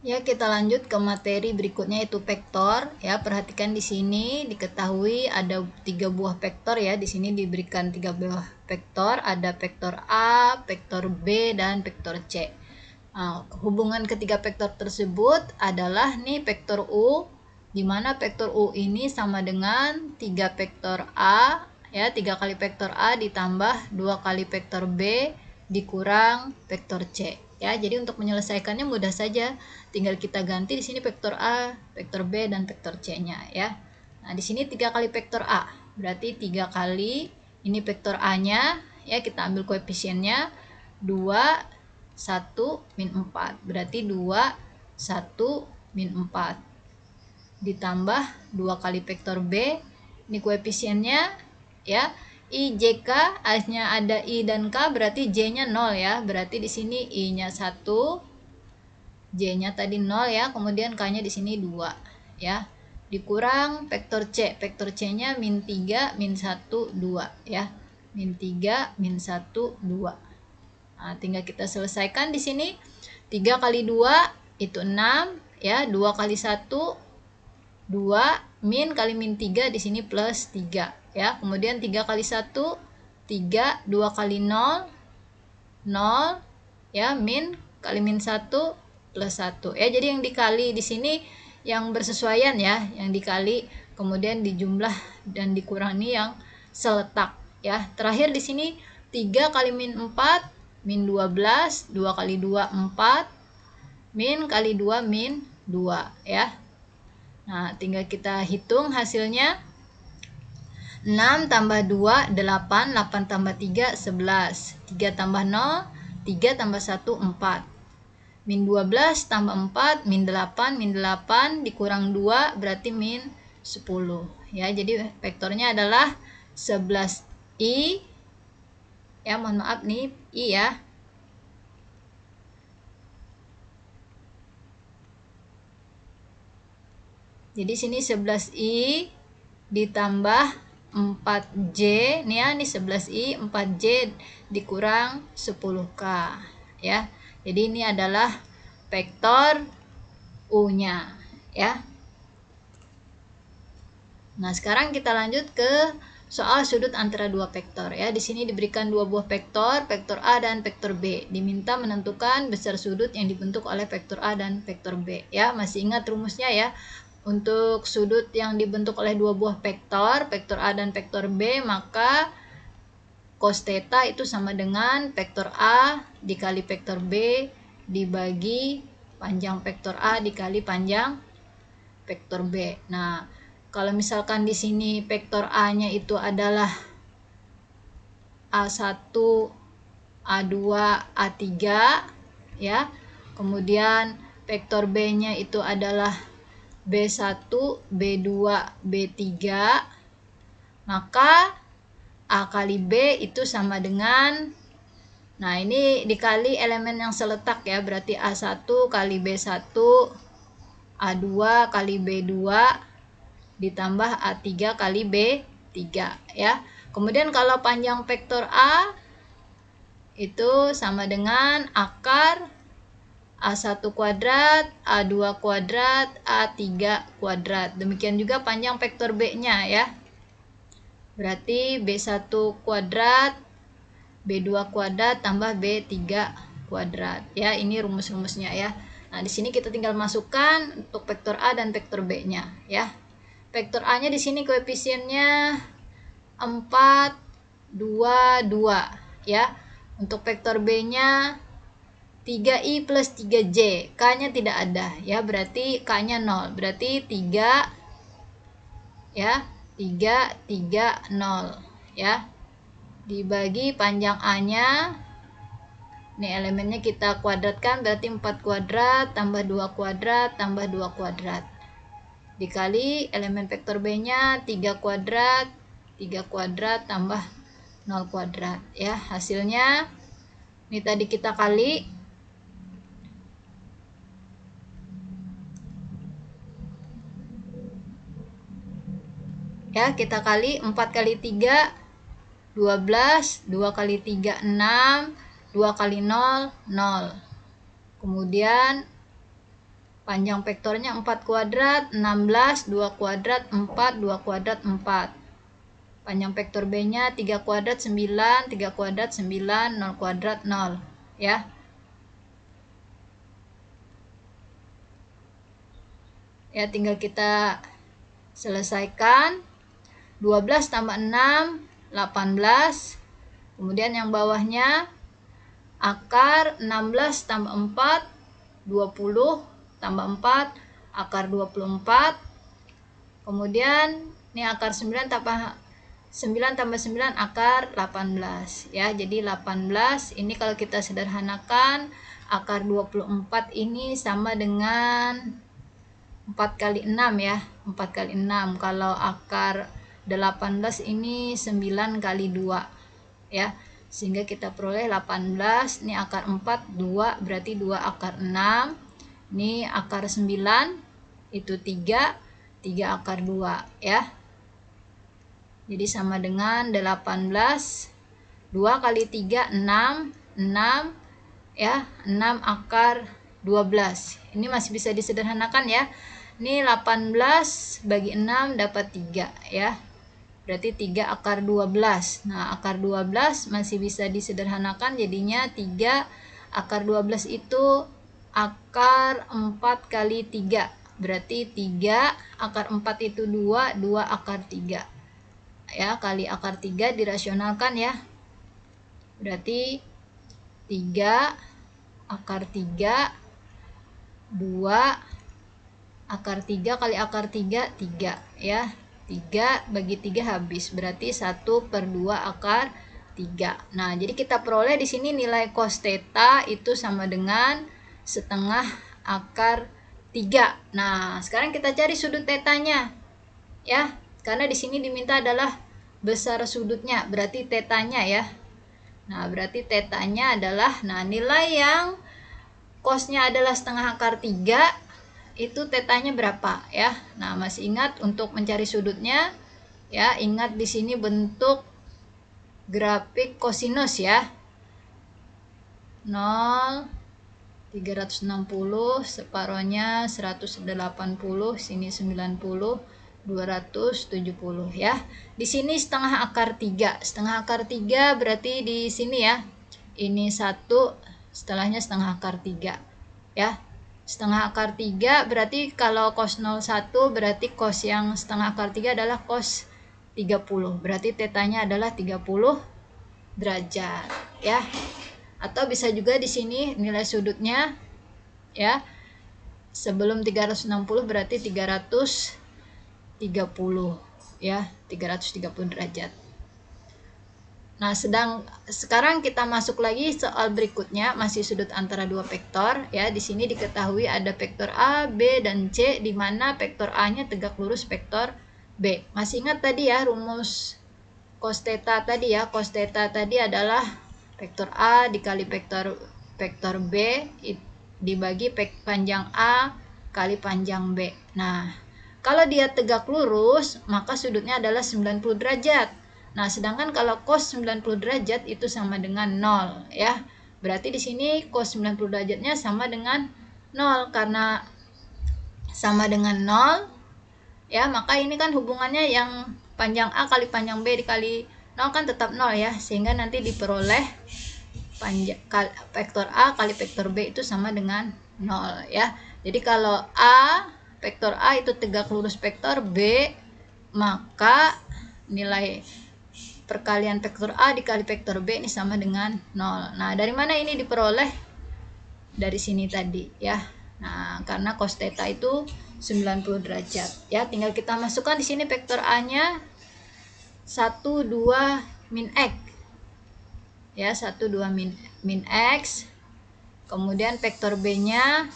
Ya, kita lanjut ke materi berikutnya yaitu vektor. Ya, perhatikan di sini diketahui ada 3 buah vektor ya. Di sini diberikan 3 buah vektor, ada vektor A, vektor B, dan vektor C. Nah, hubungan ketiga vektor tersebut adalah nih vektor U, di mana vektor U ini sama dengan 3 vektor A, ya, 3 kali vektor A ditambah 2 kali vektor B dikurang vektor C. Ya, jadi untuk menyelesaikannya mudah saja, tinggal kita ganti di sini vektor A, vektor B, dan vektor C-nya ya. Nah, di sini 3 kali vektor A, berarti 3 kali ini vektor A-nya, ya, kita ambil koefisiennya 2, 1, min 4, berarti 2, 1, min 4 ditambah 2 kali vektor B, ini koefisiennya ya, I, J, K, A-nya ada I dan K, berarti J-nya 0 ya, berarti di sini I-nya 1, J-nya tadi 0 ya, kemudian K-nya di sini 2 ya, dikurang vektor C, vektor C-nya min 3, min 1, 2 ya, min 3, min 1, 2. Nah, tinggal kita selesaikan di sini. 3 kali 2 itu 6 ya, 2 kali 1 2, min kali min 3 di sini plus 3 ya. Kemudian 3 kali 1 3, 2 kali 0 0 ya, min kali min 1 plus 1 ya. Jadi yang dikali di sini yang bersesuaian ya, yang dikali kemudian dijumlah dan dikurangi yang seletak ya. Terakhir di sini 3 kali min 4 min 12, 2 kali 2 4, min kali 2 min 2 ya. Nah, tinggal kita hitung hasilnya. 6 tambah 2 8, 8 tambah 3 11, 3 tambah 0 3 tambah 1 4, min 12 tambah 4 min 8, min 8 dikurang 2 berarti min 10 ya. Jadi vektornya adalah 11i ya, mohon maaf nih i ya. Jadi sini 11i ditambah 4J nih ya, nih 11i 4J dikurang 10K ya. Jadi ini adalah vektor U-nya ya. Nah, sekarang kita lanjut ke soal sudut antara dua vektor ya. Di sini diberikan dua buah vektor, vektor A dan vektor B. Diminta menentukan besar sudut yang dibentuk oleh vektor A dan vektor B ya. Masih ingat rumusnya ya. Untuk sudut yang dibentuk oleh dua buah vektor, vektor A dan vektor B, maka cos theta itu sama dengan vektor A dikali vektor B dibagi panjang vektor A dikali panjang vektor B. Nah, kalau misalkan di sini vektor A-nya itu adalah A1, A2, A3 ya. Kemudian vektor B-nya itu adalah B1, B2, B3, maka A kali B itu sama dengan, nah ini dikali elemen yang seletak ya, berarti A1 kali B1, A2 kali B2 ditambah A3 kali B3 ya. Kemudian kalau panjang vektor A itu sama dengan akar A1 kuadrat, A2 kuadrat, A3 kuadrat. Demikian juga panjang vektor B-nya ya. Berarti B1 kuadrat, B2 kuadrat tambah B3 kuadrat. Ya, ini rumus-rumusnya ya. Nah, di sini kita tinggal masukkan untuk vektor A dan vektor B-nya ya. Vektor A-nya di sini koefisiennya 4, 2, 2 ya. Untuk vektor B-nya 3i plus 3j, K-nya tidak ada ya, berarti K-nya 0, berarti 3 ya, 3 3 0 ya, dibagi panjang A-nya, ini elemennya kita kuadratkan, berarti 4 kuadrat tambah 2 kuadrat tambah 2 kuadrat dikali elemen vektor B-nya 3 kuadrat tambah 0 kuadrat ya. Hasilnya ini tadi kita kali ya, kita kali 4 kali 3 12, 2 kali 3 6, 2 kali 0 0. Kemudian Panjang vektornya 4 kuadrat, 16, 2 kuadrat, 4, 2 kuadrat, 4. Panjang vektor B-nya 3 kuadrat, 9, 3 kuadrat, 9, 0 kuadrat, 0. Ya. Ya, tinggal kita selesaikan. 12 tambah 6, 18. Kemudian yang bawahnya akar 16 tambah 4, 20 tambah 4, akar 24. Kemudian ini akar 9 tambah 9 akar 18 ya. Jadi 18 ini kalau kita sederhanakan akar 24 ini sama dengan 4 kali 6 ya. 4 kali 6. Kalau akar 18 ini 9 kali 2 ya. Sehingga kita peroleh 18, ini akar 4 2 berarti 2 akar 6. Ini akar 9 itu 3 akar 2 ya. Jadi sama dengan 18, 2 kali 3 6 ya, 6 akar 12. Ini masih bisa disederhanakan ya. Ini 18 bagi 6 dapat 3 ya. Berarti 3 akar 12. Nah, akar 12 masih bisa disederhanakan jadinya 3 akar 12 itu akar 4 kali 3. Berarti 3 akar 4 itu 2 akar 3. Ya, kali akar 3 dirasionalkan ya. Berarti 3 akar 3 2 akar 3 kali akar 3 3 ya. 3 bagi 3 habis. Berarti 1/2 akar 3. Nah, jadi kita peroleh di sini nilai cos theta itu sama dengan setengah akar 3. Nah, sekarang kita cari sudut tetanya. Ya, karena di sini diminta adalah besar sudutnya, berarti tetanya ya. Nah, berarti tetanya adalah, nah nilai yang cosnya adalah setengah akar 3, itu tetanya berapa ya. Nah, masih ingat untuk mencari sudutnya ya, ingat di sini bentuk grafik kosinus ya. 0, 360, separohnya 180, sini 90, 270 ya. Di sini setengah akar 3. Setengah akar 3 berarti di sini ya. Ini 1, setelahnya setengah akar 3 ya. Setengah akar 3 berarti kalau cos 01 berarti cos yang setengah akar 3 adalah cos 30. Berarti tetanya adalah 30 derajat ya. Atau bisa juga di sini nilai sudutnya ya. Sebelum 360 berarti 330 ya, 330 derajat. Nah, sekarang kita masuk lagi soal berikutnya, masih sudut antara dua vektor ya. Di sini diketahui ada vektor A, B dan C di mana vektor A-nya tegak lurus vektor B. Masih ingat tadi ya rumus cos theta tadi ya. Cos theta tadi adalah vektor A dikali vektor B dibagi panjang A kali panjang B. Nah, kalau dia tegak lurus, maka sudutnya adalah 90 derajat. Nah, sedangkan kalau cos 90 derajat itu sama dengan 0 ya. Berarti di sini cos 90 derajatnya sama dengan 0. Karena sama dengan 0 ya, maka ini kan hubungannya yang panjang A kali panjang B dikali 0 kan tetap 0 ya. Sehingga nanti diperoleh vektor A kali vektor B itu sama dengan 0 ya. Jadi kalau vektor A itu tegak lurus vektor B, maka nilai perkalian vektor A dikali vektor B ini sama dengan 0. Nah, dari mana ini diperoleh? Dari sini tadi ya. Nah, karena cos theta itu 90 derajat ya. Tinggal kita masukkan di sini vektor A-nya 1 2 min X. Ya, 1 2 min X. Kemudian vektor B-nya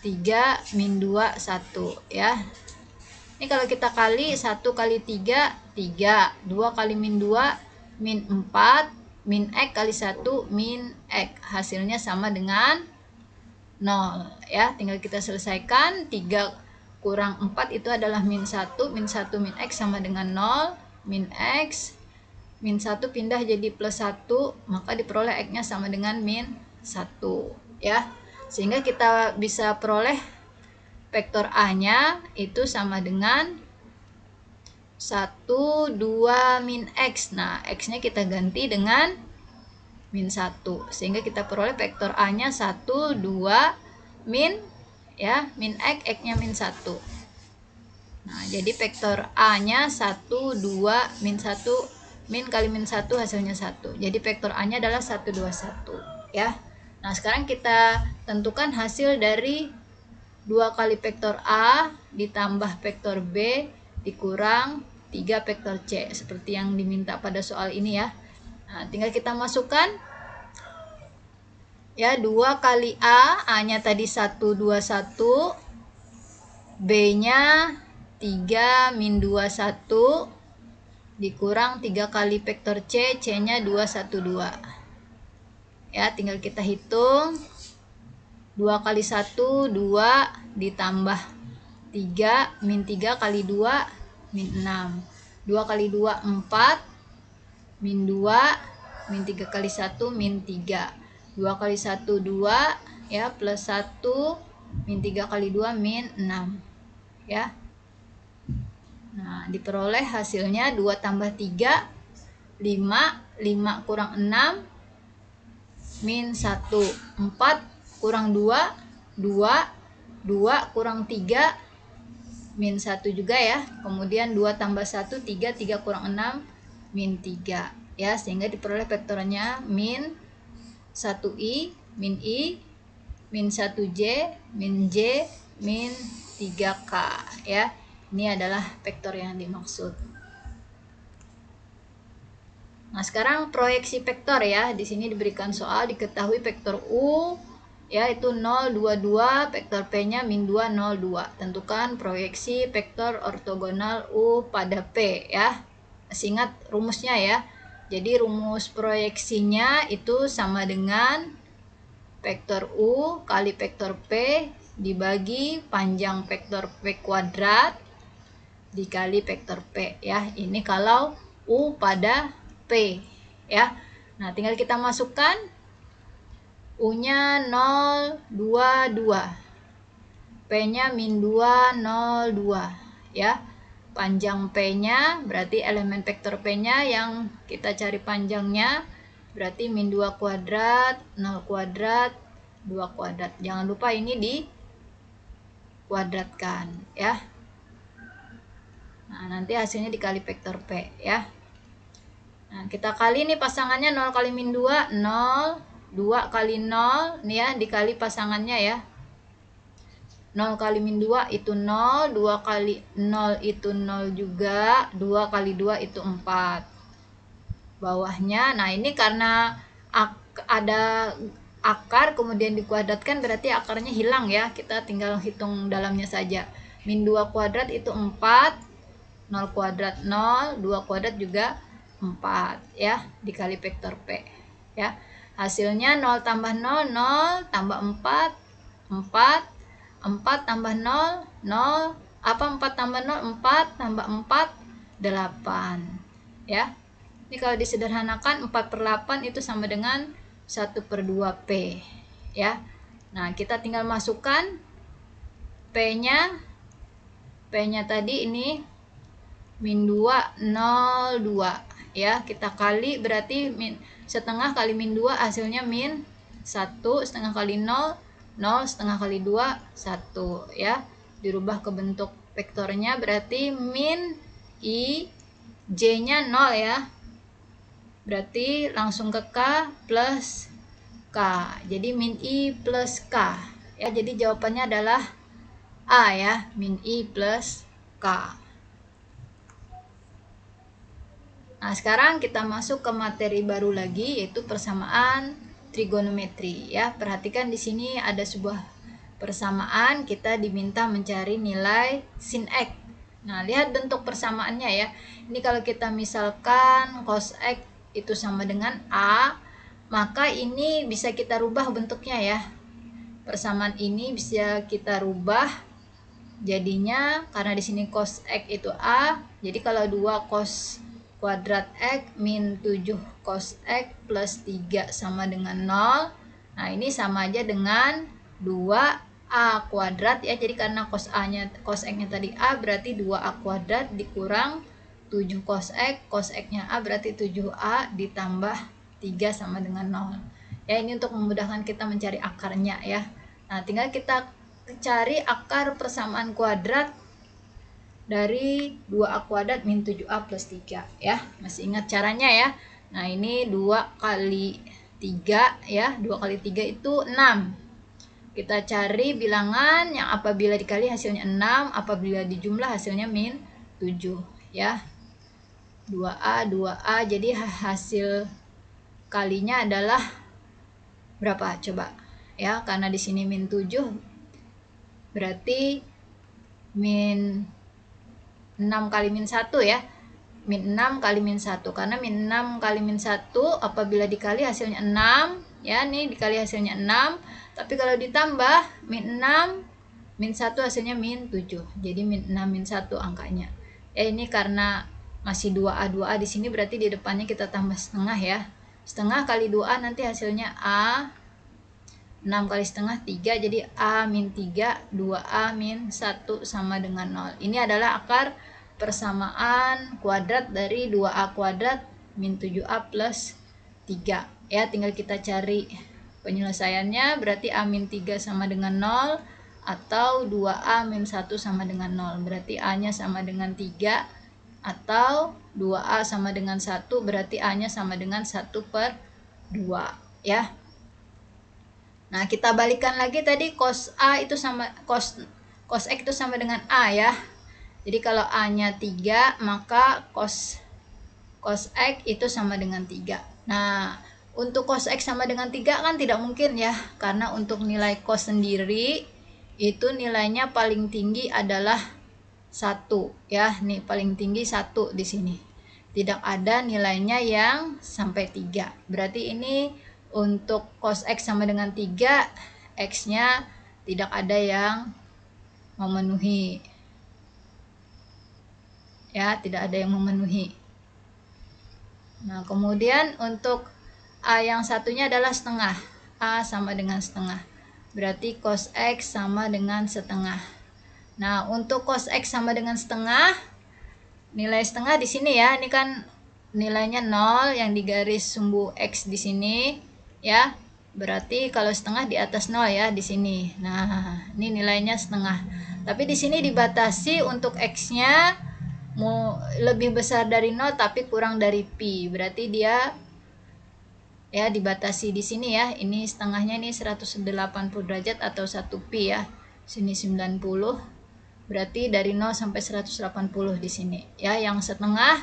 3 min 2 1 ya. Ini kalau kita kali 1 kali 3 3, 2 kali min 2 min 4, min X kali 1 min X. Hasilnya sama dengan 0 ya. Tinggal kita selesaikan. 3 kurang 4 itu adalah min 1 min X sama dengan 0. Min X min 1 pindah jadi plus 1, maka diperoleh X nya sama dengan min 1 ya. Sehingga kita bisa peroleh vektor A-nya itu sama dengan 1, 2, min X. Nah, X-nya kita ganti dengan min 1. Sehingga kita peroleh vektor A-nya 1, 2, min X, X-nya min 1. Nah, jadi vektor A-nya 1, 2, min 1, min kali min 1 hasilnya 1. Jadi vektor A-nya adalah 1, 2, 1. Ya. Nah, sekarang kita tentukan hasil dari 2 kali vektor A ditambah vektor B dikurang 3 vektor C. Seperti yang diminta pada soal ini ya. Nah, tinggal kita masukkan. Ya, 2 kali A, A-nya tadi 1, 2, 1. B-nya 3 min 2, 1 dikurang 3 kali vektor C, C-nya 2, 1, 2. Ya, tinggal kita hitung. 2 kali 1, 2 ditambah 3, min 3 kali 2, min 6. 2 kali 2, 4, min 2, min 3 kali 1, min 3. 2 kali 1, 2, ya, plus 1, min 3 kali 2, min 6. Ya. Nah, diperoleh hasilnya 2 tambah 3, 5, 5 kurang 6, min 1, 4 kurang 2, 2, 2 kurang 3, min 1 juga ya. Kemudian 2 tambah 1, 3, 3 kurang 6, min 3. Ya, sehingga diperoleh vektornya min 1i, min 1j, min j, min 3k ya. Ini adalah vektor yang dimaksud. Nah, sekarang proyeksi vektor ya. Di sini diberikan soal diketahui vektor U yaitu 0, 2, 2, vektor P-nya min 2, 0, 2. Tentukan proyeksi vektor ortogonal U pada P ya. Masih ingat rumusnya ya. Jadi rumus proyeksinya itu sama dengan vektor U kali vektor P dibagi panjang vektor P kuadrat dikali vektor P ya. Ini kalau U pada P ya. Nah, tinggal kita masukkan U-nya 0, 2, 2. P-nya min 2, 0, 2 ya. Panjang P-nya berarti elemen vektor P-nya yang kita cari panjangnya berarti min 2 kuadrat, 0 kuadrat, 2 kuadrat. Jangan lupa ini dikuadratkan ya. Nah, nanti hasilnya dikali vektor P ya. Nah, kita kali ini pasangannya 0 kali min 2, 0, 2 kali 0, nih ya, dikali pasangannya ya. 0 kali min 2 itu 0, 2 kali 0 itu 0 juga, 2 kali 2 itu 4. Bawahnya, nah ini karena ada akar kemudian dikuadratkan berarti akarnya hilang ya. Kita tinggal hitung dalamnya saja. Min 2 kuadrat itu 4. 0 kuadrat 0, 2 kuadrat juga 4 ya, dikali vektor P ya. Hasilnya 0 tambah 0, 0 tambah 4, 4, 4 tambah 0, 0, 4 tambah 0, 4 tambah 4, 8 ya. Ini kalau disederhanakan 4/8 itu sama dengan 1/2P ya. Nah, kita tinggal masukkan P-nya tadi ini min 2, 0, 2 ya. Kita kali berarti setengah kali min 2 hasilnya min 1, setengah kali 0, 0, setengah kali 2, 1 ya. Dirubah ke bentuk vektornya berarti min I, J-nya 0 ya. Berarti langsung ke K plus K. Jadi min I plus K ya. Jadi jawabannya adalah A ya, min I plus K. Nah, sekarang kita masuk ke materi baru lagi yaitu persamaan trigonometri ya. Perhatikan di sini ada sebuah persamaan, kita diminta mencari nilai sin X. Nah, lihat bentuk persamaannya ya. Ini kalau kita misalkan cos X itu sama dengan A, maka ini bisa kita rubah bentuknya ya. Persamaan ini bisa kita rubah jadinya karena di sini cos X itu A, jadi kalau 2 cos kuadrat X min 7 cos X plus 3 sama dengan 0. Nah, ini sama aja dengan 2A kuadrat ya. Jadi karena cos X-nya tadi A, berarti 2A kuadrat dikurang 7 cos X-nya A berarti 7A ditambah 3 sama dengan 0. Ya, ini untuk memudahkan kita mencari akarnya ya. Nah, tinggal kita cari akar persamaan kuadrat dari 2A kuadrat min 7A plus 3 ya. Masih ingat caranya ya? Nah, ini 2 kali 3 ya. 2 kali 3 itu 6. Kita cari bilangan yang apabila dikali hasilnya 6, apabila dijumlah hasilnya min 7 ya. 2A, 2A, jadi hasil kalinya adalah berapa coba? Ya, karena di sini min 7 berarti min 6 kali min 1 ya. Min 6 kali min 1. Karena min 6 kali min 1 apabila dikali hasilnya 6. Ya, nih dikali hasilnya 6. Tapi kalau ditambah min 6, min 1 hasilnya min 7. Jadi min 6 min 1 angkanya. Ya, ini karena masih 2A, 2A di sini berarti di depannya kita tambah setengah ya. Setengah kali 2A nanti hasilnya A. 6 kali setengah 3, jadi A min 3, 2A min 1 sama dengan 0. Ini adalah akar persamaan kuadrat dari 2A kuadrat min 7A plus 3. Ya, tinggal kita cari penyelesaiannya, berarti A min 3 sama dengan 0, atau 2A min 1 sama dengan 0. Berarti A-nya sama dengan 3, atau 2A sama dengan 1, berarti A-nya sama dengan 1/2. Ya. Nah, kita balikan lagi tadi cos A itu sama cos X itu sama dengan A ya. Jadi kalau A-nya 3, maka cos X itu sama dengan 3. Nah, untuk cos X sama dengan 3 kan tidak mungkin ya, karena untuk nilai cos sendiri itu nilainya paling tinggi adalah 1 ya. Nih paling tinggi 1 di sini. Tidak ada nilainya yang sampai 3. Berarti ini untuk cos X sama dengan 3, X-nya tidak ada yang memenuhi. Ya, tidak ada yang memenuhi. Nah, kemudian untuk A yang satunya adalah setengah. A sama dengan setengah. Berarti cos X sama dengan setengah. Nah, untuk cos X sama dengan setengah, nilai setengah di sini ya. Ini kan nilainya 0 yang digaris sumbu X di sini. Ya, berarti kalau setengah di atas 0 ya di sini. Nah, ini nilainya setengah. Tapi di sini dibatasi untuk X-nya mau lebih besar dari 0 tapi kurang dari pi. Berarti dia ya dibatasi di sini ya. Ini setengahnya ini 180 derajat atau 1 pi ya. Sini 90. Berarti dari 0 sampai 180 di sini. Ya, yang setengah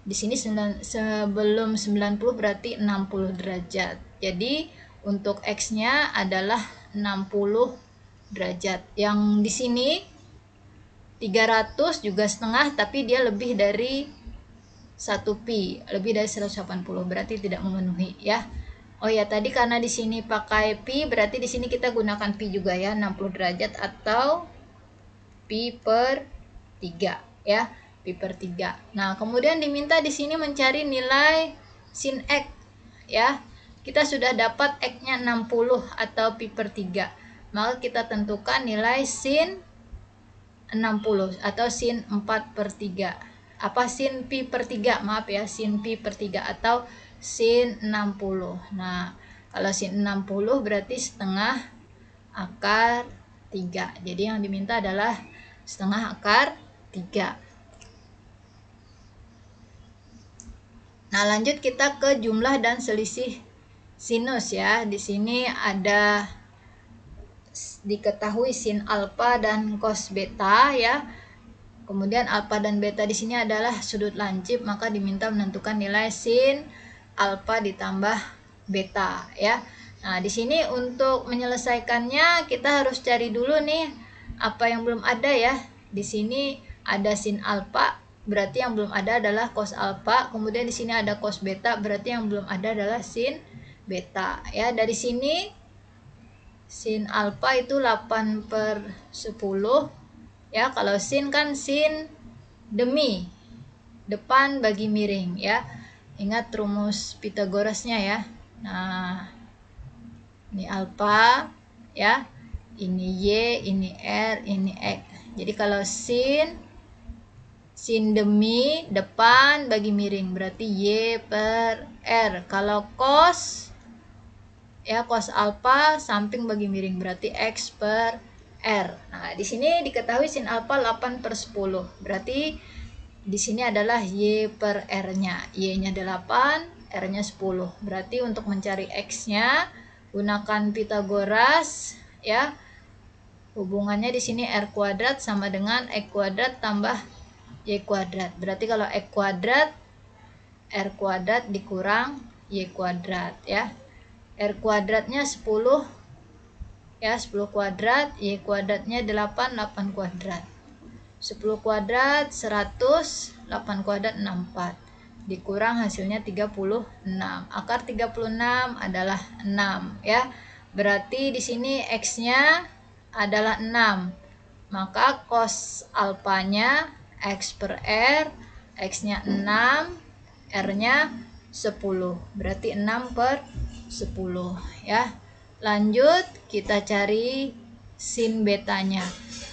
di sini sebelum 90 berarti 60 derajat. Jadi untuk X-nya adalah 60 derajat. Yang di sini 300 juga setengah, tapi dia lebih dari 1 pi, lebih dari 180, berarti tidak memenuhi ya. Oh ya, tadi karena di sini pakai pi, berarti di sini kita gunakan pi juga ya, 60 derajat atau pi per 3 ya. Pi per 3. Nah, kemudian diminta di sini mencari nilai sin X ya. Kita sudah dapat X-nya 60 atau pi per 3. Maka kita tentukan nilai sin 60 atau sin 4/3. Apa sin pi per 3? Maaf ya, sin pi per 3 atau sin 60. Nah, kalau sin 60 berarti setengah akar 3. Jadi yang diminta adalah setengah akar 3. Nah, lanjut kita ke jumlah dan selisih sinus ya. Di sini ada diketahui sin alfa dan cos beta ya. Kemudian alfa dan beta di sini adalah sudut lancip, maka diminta menentukan nilai sin alfa ditambah beta ya. Nah, di sini untuk menyelesaikannya kita harus cari dulu nih apa yang belum ada ya. Di sini ada sin alfa, berarti yang belum ada adalah cos alfa. Kemudian di sini ada cos beta, berarti yang belum ada adalah sin beta ya. Dari sini sin alfa itu 8/10 ya. Kalau sin kan sin demi, depan bagi miring ya. Ingat rumus Pitagorasnya ya. Nah, ini alfa ya. ini Y, ini R, ini X. Jadi kalau sin demi depan bagi miring berarti Y per R. Kalau cos ya cos alfa samping bagi miring berarti X per R. Nah, di sini diketahui sin alfa 8/10. Berarti di sini adalah Y per R-nya. Y-nya 8, R-nya 10. Berarti untuk mencari X-nya gunakan Pitagoras ya. Hubungannya di sini R kuadrat sama dengan X kuadrat tambah Y kuadrat. Berarti kalau X kuadrat R kuadrat dikurang Y kuadrat ya. R kuadratnya 10 ya, 10 kuadrat, Y kuadratnya 8, 8 kuadrat. 10 kuadrat 100, 8 kuadrat 64. Dikurang hasilnya 36. Akar 36 adalah 6 ya. Berarti di sini X-nya adalah 6. Maka cos alfanya X per R, X-nya 6, R-nya 10. Berarti 6 per 10 ya. Lanjut kita cari sin betanya.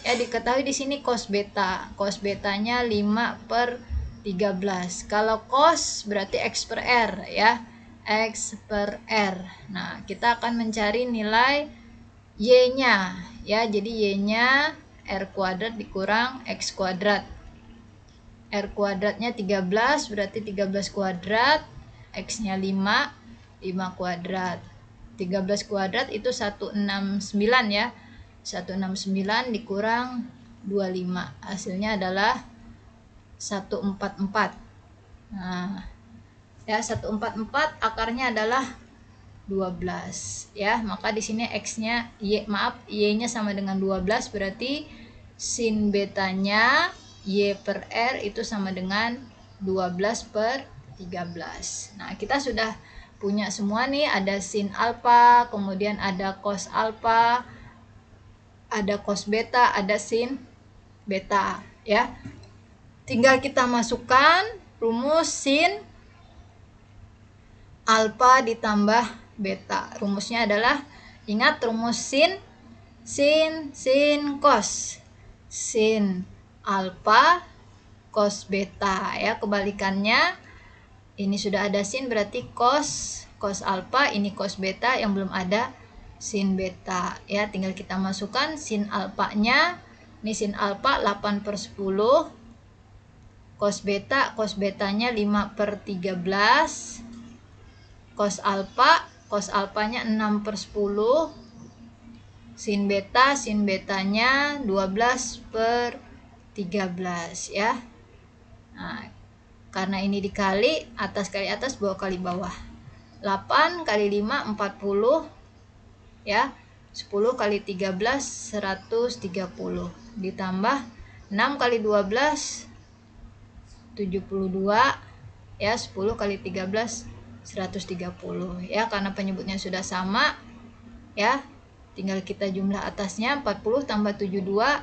Ya, diketahui di sini cos beta. Cos betanya 5/13. Kalau cos berarti X per R ya. X per R. Nah, kita akan mencari nilai Y-nya ya. Jadi Y-nya R kuadrat dikurang X kuadrat. R kuadratnya 13 berarti 13 kuadrat. X-nya 5, 5 kuadrat. 13 kuadrat itu 169 ya. 169 dikurang 25. Hasilnya adalah 144. Nah, ya 144 akarnya adalah 12 ya. Maka di sini X-nya Y-nya sama dengan 12 berarti sin betanya Y per R itu sama dengan 12/13. Nah, kita sudah punya semua nih, ada sin alfa, kemudian ada cos alfa, ada cos beta, ada sin beta ya. Tinggal kita masukkan rumus sin alfa ditambah beta. Rumusnya adalah, ingat rumus sin cos. Sin alfa cos beta ya, kebalikannya. Ini sudah ada sin berarti cos alfa, ini cos beta, yang belum ada sin beta ya. Tinggal kita masukkan sin alfanya. Ini sin alfa 8/10. Cos betanya 5/13. Cos alfanya 6/10. Sin betanya 12/13 ya. Nah, karena ini dikali atas kali atas, bawah kali bawah. 8 kali 5 40 ya. 10 kali 13 130 ditambah 6 kali 12 72 ya. 10 kali 13 130 ya. Karena penyebutnya sudah sama ya, tinggal kita jumlah atasnya. 40 tambah 72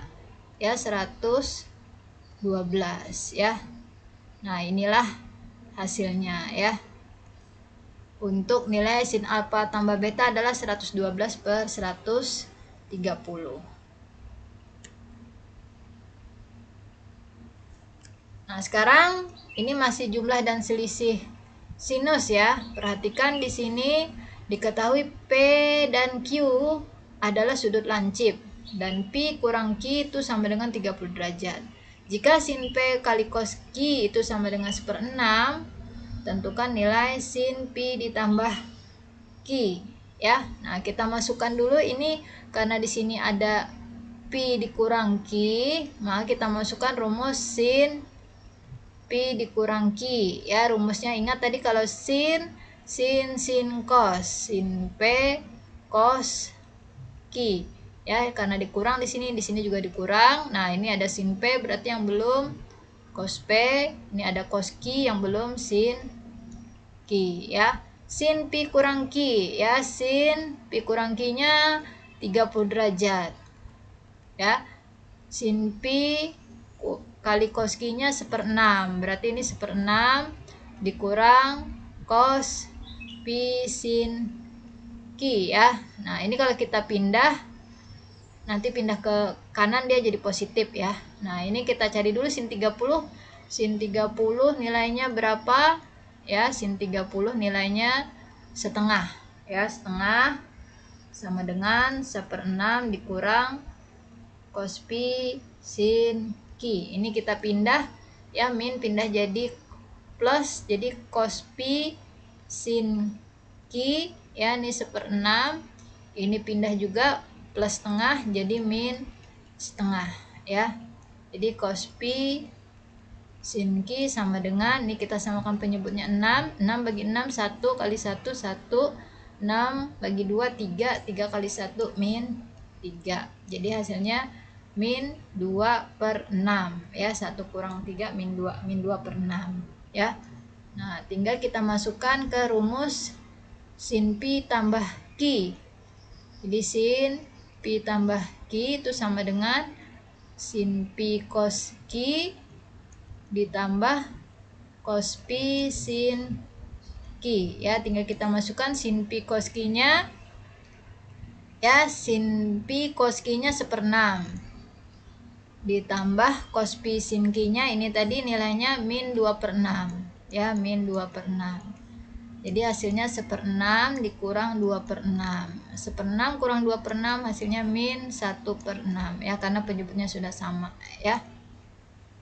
ya 112 ya. Nah, inilah hasilnya ya. Untuk nilai sin alfa tambah beta adalah 112/130. Nah, sekarang ini masih jumlah dan selisih sinus ya. Perhatikan di sini diketahui P dan Q adalah sudut lancip dan P kurang Q itu sama dengan 30 derajat. Jika sin P kali cos Q itu sama dengan 1/6, tentukan nilai sin P ditambah Q ya. Nah, kita masukkan dulu ini, karena di sini ada P dikurang Q, maka kita masukkan rumus sin P dikurang Q ya. Rumusnya ingat tadi, kalau sin cos, sin P cos Q ya, karena dikurang di sini juga dikurang. Nah, ini ada sin P berarti yang belum cos P, ini ada cos Q yang belum sin Q ya. Sin P kurang Q ya, sin P kurang Q-nya 30 derajat ya. Sin P kali cos Q-nya 1/6, berarti ini 1/6 dikurang cos P sin Q ya. Nah, ini kalau kita pindah nanti pindah ke kanan dia jadi positif ya. Nah, ini kita cari dulu sin 30. Sin 30 nilainya berapa? Ya, sin 30 nilainya setengah. Ya, setengah sama dengan 1/6 dikurang cos pi sin ki. Ini kita pindah ya, min pindah jadi plus, jadi cos pi sin ki ya, ini 1/6. Ini pindah juga plus setengah jadi min setengah ya. Jadi cos pi sin ki sama dengan, ini kita samakan penyebutnya 6. 6 bagi 6 1 kali 1 1. 6 bagi 2 3. 3 kali 1 min 3. Jadi hasilnya min 2/6 ya. 1 kurang 3 min 2. Min 2/6 ya. Nah, tinggal kita masukkan ke rumus sin pi tambah ki. Jadi sin pi tambah ki itu sama dengan sin pi cos ki ditambah cos pi sin ki ya. Tinggal kita masukkan sin pi cos ki nya ya, sin pi cos ki nya 1/6 ditambah cos pi sin ki nya ini tadi nilainya min 2/6 ya, min 2/6. Jadi hasilnya 1/6 dikurang 2/6. 1/6 kurang 2/6 hasilnya min 1/6 ya, karena penyebutnya sudah sama ya.